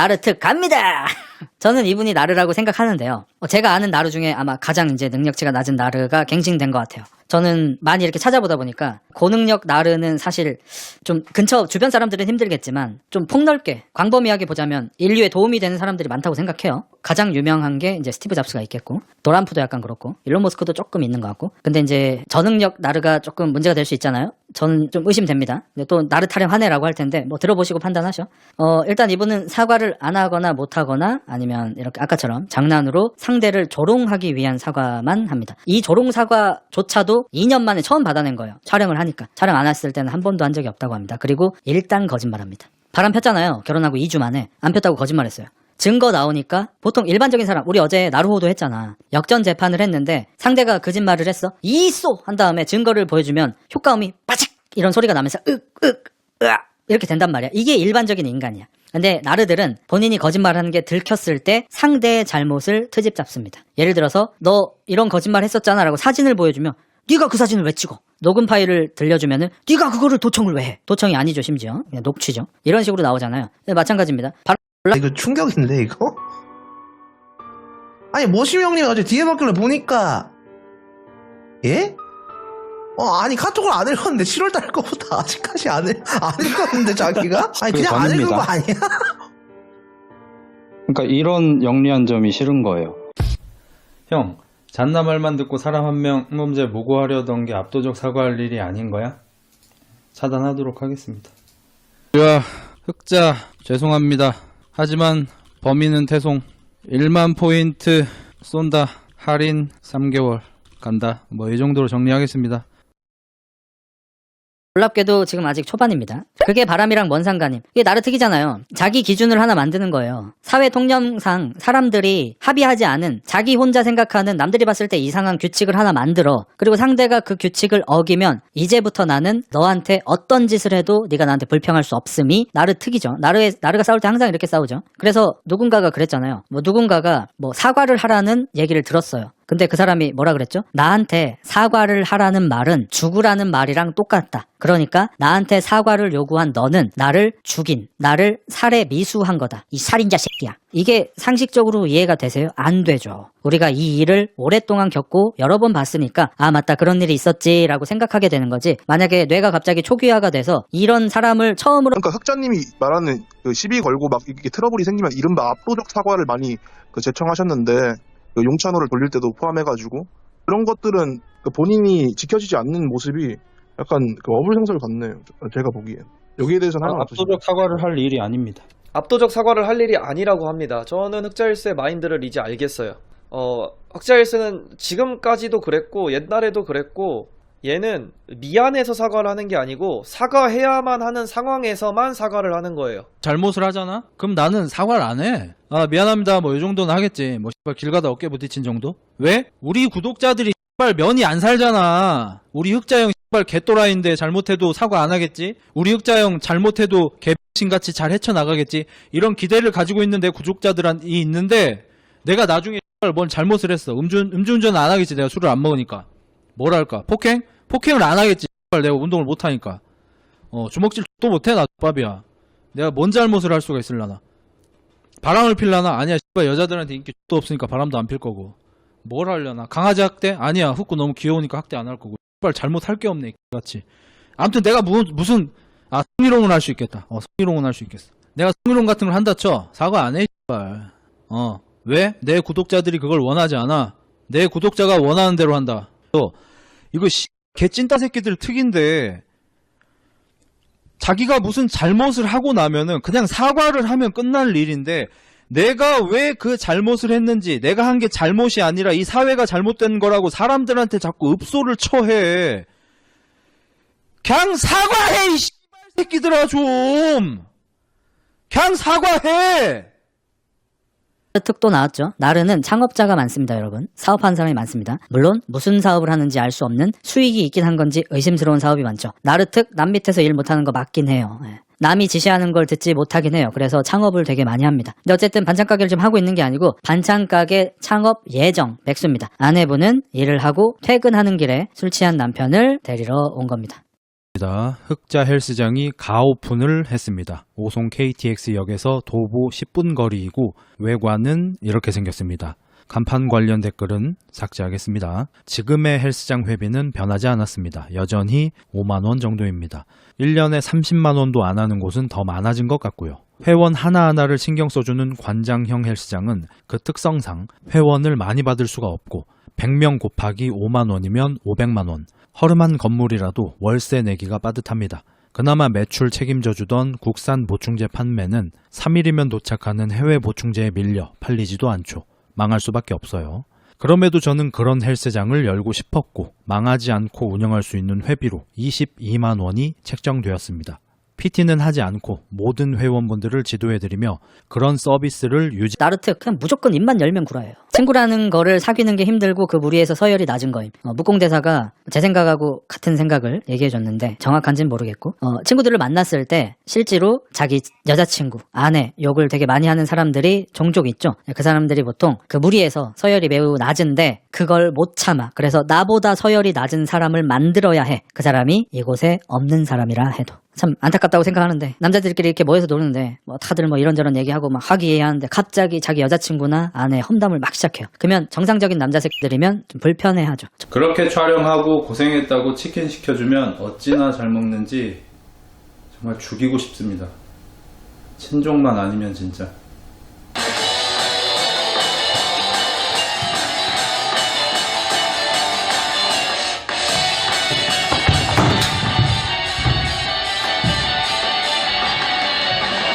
나르특 갑니다. 저는 이분이 나르라고 생각하는데요. 제가 아는 나르 중에 아마 가장 이제 능력치가 낮은 나르가 갱신된 것 같아요. 저는 많이 이렇게 찾아보다 보니까 고능력 나르는 사실 좀 근처 주변 사람들은 힘들겠지만 좀 폭넓게 광범위하게 보자면 인류에 도움이 되는 사람들이 많다고 생각해요. 가장 유명한 게 이제 스티브 잡스가 있겠고, 도란프도 약간 그렇고, 일론 머스크도 조금 있는 것 같고. 근데 이제 저능력 나르가 조금 문제가 될 수 있잖아요. 저는 좀 의심됩니다. 또 나르 타령 하네라고 할 텐데 뭐 들어보시고 판단하셔. 일단 이분은 사과를 안 하거나 못 하거나 아니면 이렇게 아까처럼 장난으로 상대를 조롱하기 위한 사과만 합니다. 이 조롱 사과조차도 2년 만에 처음 받아낸 거예요. 촬영을 하니까. 촬영 안 했을 때는 한 번도 한 적이 없다고 합니다. 그리고 일단 거짓말합니다. 바람 폈잖아요. 결혼하고 2주 만에. 안 폈다고 거짓말했어요. 증거 나오니까 보통 일반적인 사람, 우리 어제 나루호도 했잖아. 역전 재판을 했는데 상대가 거짓말을 했어. 이쏘! 한 다음에 증거를 보여주면 효과음이 빠직! 이런 소리가 나면서 으악! 이렇게 된단 말이야. 이게 일반적인 인간이야. 근데 나르들은 본인이 거짓말하는 게 들켰을 때 상대의 잘못을 트집 잡습니다. 예를 들어서 너 이런 거짓말 했었잖아 라고 사진을 보여주면 네가 그 사진을 왜 찍어? 녹음 파일을 들려주면은 네가 그거를 도청을 왜 해? 도청이 아니죠, 심지어. 그냥 녹취죠. 이런 식으로 나오잖아요. 근데 마찬가지입니다. 이거 충격인데 이거? 아니 모시미 형님 어제 뒤에 바퀴를 보니까 예? 아니 카톡을 안 읽었는데 7월달 거부터 아직까지 안 읽었는데 자기가? 아니 그냥 안 읽은 거 아니야? 그러니까 이런 영리한 점이 싫은 거예요. 형, 잔나 말만 듣고 사람 한 명 문제 모고하려던 게 압도적 사과할 일이 아닌 거야? 차단하도록 하겠습니다. 야, 흑자 죄송합니다. 하지만 범인은 태송. 1만 포인트 쏜다. 할인 3개월 간다. 뭐 이 정도로 정리하겠습니다. 놀랍게도 지금 아직 초반입니다. 그게 바람이랑 뭔 상관임? 이게 나르특이잖아요. 자기 기준을 하나 만드는 거예요. 사회 통념상 사람들이 합의하지 않은 자기 혼자 생각하는 남들이 봤을 때 이상한 규칙을 하나 만들어. 그리고 상대가 그 규칙을 어기면 이제부터 나는 너한테 어떤 짓을 해도 네가 나한테 불평할 수 없음이 나르특이죠. 나르가 싸울 때 항상 이렇게 싸우죠. 그래서 누군가가 그랬잖아요. 누군가가 사과를 하라는 얘기를 들었어요. 근데 그 사람이 뭐라 그랬죠? 나한테 사과를 하라는 말은 죽으라는 말이랑 똑같다. 그러니까 나한테 사과를 요구한 너는 나를 죽인, 나를 살해 미수한 거다. 이 살인자 새끼야. 이게 상식적으로 이해가 되세요? 안 되죠. 우리가 이 일을 오랫동안 겪고 여러 번 봤으니까 맞다 그런 일이 있었지 라고 생각하게 되는 거지. 만약에 뇌가 갑자기 초기화가 돼서 이런 사람을 처음으로 그러니까 흑자님이 말하는 그 시비 걸고 막 이게 트러블이 생기면 이른바 압도적 사과를 많이 제청하셨는데 그 용찬호를 돌릴 때도 포함해가지고 그런 것들은 본인이 지켜지지 않는 모습이 약간 그 어불성설 같네요. 제가 보기엔. 여기에 대해서는 하나 압도적 사과를 할 일이 아닙니다. 압도적 사과를 할 일이 아니라고 합니다. 저는 흑자일스의 마인드를 이제 알겠어요. 흑자일스는 지금까지도 그랬고 옛날에도 그랬고 얘는 미안해서 사과를 하는 게 아니고 사과해야만 하는 상황에서만 사과를 하는 거예요. 잘못을 하잖아? 그럼 나는 사과를 안 해. 미안합니다. 뭐 이 정도는 하겠지. 길 가다 어깨 부딪힌 정도? 왜? 우리 구독자들이 면이 안 살잖아. 우리 흑자형 개또라이인데 잘못해도 사과 안 하겠지? 우리 흑자형 잘못해도 개신같이 잘 헤쳐나가겠지? 이런 기대를 가지고 있는 내 구독자들이 있는데 내가 나중에 뭔 잘못을 했어. 음주운전 안 하겠지. 내가 술을 안 먹으니까. 뭘 할까? 폭행? 폭행을 안 하겠지. 내가 운동을 못 하니까. 주먹질 또 못해. 나 밥이야. 내가 뭔 잘못을 할 수가 있을라나. 바람을 필라나? 아니야. 여자들한테 인기 또 없으니까 바람도 안 필 거고. 뭘 하려나? 강아지 학대? 아니야. 흑구 너무 귀여우니까 학대 안 할 거고. 잘못할 게 없네. 같이. 아무튼 내가 무슨 성희롱을 할 수 있겠다. 성희롱을 할 수 있겠어. 내가 성희롱 같은 걸 한다 쳐. 사과 안 해. 왜? 내 구독자들이 그걸 원하지 않아. 내 구독자가 원하는 대로 한다. 이거 개찐따 새끼들 특인데 자기가 무슨 잘못을 하고 나면은 그냥 사과를 하면 끝날 일인데 내가 왜 그 잘못을 했는지, 내가 한 게 잘못이 아니라 이 사회가 잘못된 거라고 사람들한테 자꾸 읍소를 쳐해. 그냥 사과해, 이 씨발 새끼들아 좀. 그냥 사과해. 특도 나왔죠. 나르는 창업자가 많습니다, 여러분. 사업하는 사람이 많습니다. 물론 무슨 사업을 하는지 알 수 없는 수익이 있긴 한 건지 의심스러운 사업이 많죠. 나르특 남 밑에서 일 못하는 거 맞긴 해요. 남이 지시하는 걸 듣지 못하긴 해요. 그래서 창업을 되게 많이 합니다. 근데 어쨌든 반찬 가게를 지금 하고 있는 게 아니고 반찬 가게 창업 예정 백수입니다. 아내분은 일을 하고 퇴근하는 길에 술 취한 남편을 데리러 온 겁니다. 흑자 헬스장이 가오픈을 했습니다. 오송 KTX역에서 도보 10분 거리이고 외관은 이렇게 생겼습니다. 간판 관련 댓글은 삭제하겠습니다. 지금의 헬스장 회비는 변하지 않았습니다. 여전히 5만원 정도입니다. 1년에 30만원도 안 하는 곳은 더 많아진 것 같고요. 회원 하나하나를 신경 써주는 관장형 헬스장은 그 특성상 회원을 많이 받을 수가 없고 100명 곱하기 5만원이면 500만원. 허름한 건물이라도 월세 내기가 빠듯합니다. 그나마 매출 책임져주던 국산 보충제 판매는 3일이면 도착하는 해외 보충제에 밀려 팔리지도 않죠. 망할 수밖에 없어요. 그럼에도 저는 그런 헬스장을 열고 싶었고 망하지 않고 운영할 수 있는 회비로 22만 원이 책정되었습니다. PT는 하지 않고 모든 회원분들을 지도해드리며 그런 서비스를 유지. 나르트 그냥 무조건 입만 열면 구라예요. 친구라는 거를 사귀는 게 힘들고 그 무리에서 서열이 낮은 거임. 묵공대사가 제 생각하고 같은 생각을 얘기해줬는데 정확한지는 모르겠고 친구들을 만났을 때 실제로 자기 여자친구, 아내 욕을 되게 많이 하는 사람들이 종종 있죠. 그 사람들이 보통 그 무리에서 서열이 매우 낮은데 그걸 못 참아. 그래서 나보다 서열이 낮은 사람을 만들어야 해. 그 사람이 이곳에 없는 사람이라 해도. 참 안타깝다고 생각하는데 남자들끼리 이렇게 모여서 노는데 뭐 다들 뭐 이런저런 얘기하고 막 화기애애하는데 갑자기 자기 여자친구나 아내 험담을 막 시작해요. 그러면 정상적인 남자 새끼들이면 좀 불편해하죠. 그렇게 촬영하고 고생했다고 치킨 시켜주면 어찌나 잘 먹는지 정말 죽이고 싶습니다. 친족만 아니면 진짜.